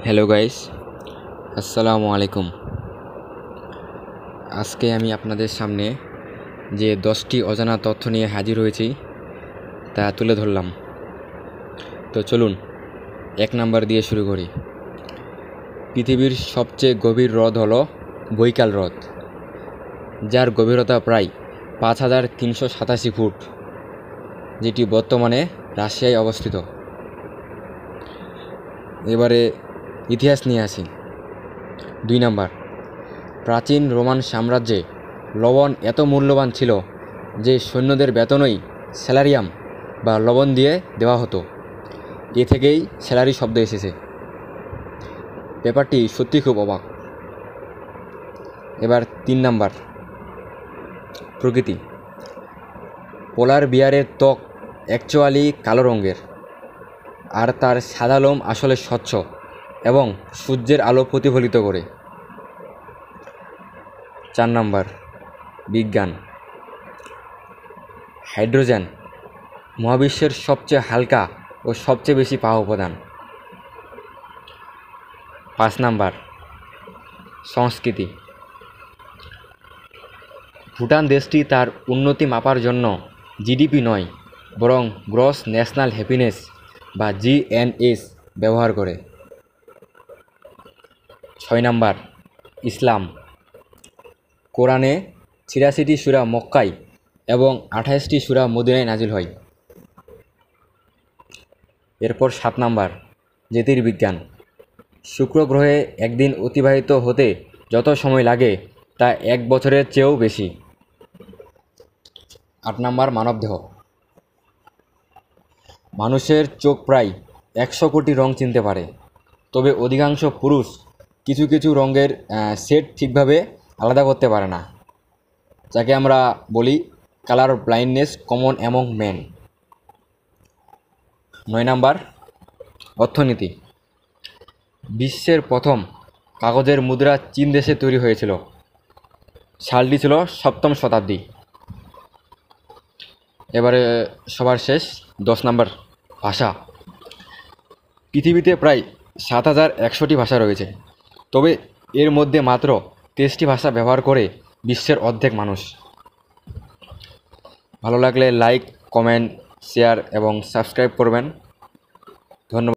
Hello guys, আসসালামু আলাইকুম। আজকে আমি আপনাদের সামনে যে 10টি অজানা তথ্য নিয়ে হাজির হয়েছি তা তুলে ধরলাম। তো চলুন 1 নাম্বার দিয়ে শুরু করি। পৃথিবীর সবচেয়ে গভীর হ্রদ হলো বৈকাল হ্রদ, যার গভীরতা প্রায় 5387 ফুট, যেটি বর্তমানে রাশিয়ায় অবস্থিত। এবারে ইতিহাস নিয়ে আসি। 2 নাম্বার, প্রাচীন রোমান সাম্রাজ্যে লবণ এত মূল্যবান ছিল যে সৈন্যদের বেতনই স্যালারিয়াম বা লবণ দিয়ে দেওয়া হতো। এ থেকেই স্যালারি শব্দ এসেছে। ব্যাপারটি সত্যি খুব অবাক। এবার 3 নাম্বার, প্রকৃতি। পোলার বিয়ারের ত্বক অ্যাকচুয়ালি কালো রঙের, আর তার সাদা লোম আসলে স্বচ্ছ এবং সূর্যের আলো প্রতিফলিত করে। 4 নাম্বার, বিজ্ঞান। হাইড্রোজেন মহাবিশ্বের সবচেয়ে হালকা ও সবচেয়ে বেশি পাওয়া উপাদান। 5 নাম্বার, সংস্কৃতি। ভুটান দেশটি তার উন্নতি মাপার জন্য জিডিপি নয়, বরং গ্রস ন্যাশনাল হ্যাপিনেস বা জিএনএস ব্যবহার করে। 6 নাম্বার, ইসলাম। কোরআনে ৮৬টি সূরা মক্কায় এবং ২৮টি সূরা মদিনায় নাজিল হয়। এরপর 7 নাম্বার, জ্যোতির্বিজ্ঞান। শুক্র গ্রহে একদিন অতিবাহিত হতে যত সময় লাগে তা 1 বছরের চেয়েও বেশি। 8 নাম্বার, মানবদেহ। মানুষের চোখ প্রায় 100 কোটি রং চিনতে পারে, তবে অধিকাংশ পুরুষ কিছু কিছু রঙের শেড ঠিকভাবে আলাদা করতে পারে না, যাকে আমরা বলি colour blindness common among men. 9 number, অর্থনীতি। বিশ্বের প্রথম কাগজের মুদ্রা চীন দেশে তৈরি হয়েছিল। সালটি ছিল 7ম শতাব্দী। এবারে সবার শেষ 10 নাম্বার, ভাষা। পৃথিবীতে প্রায় 7100টি ভাষা রয়েছে, তবে এর মধ্যে মাত্র 23টি ভাষা ব্যবহার করে বিশ্বের অর্ধেক মানুষ। ভালো লাগলে লাইক, কমেন্ট, শেয়ার এবং সাবস্ক্রাইব করবেন। ধন্যবাদ।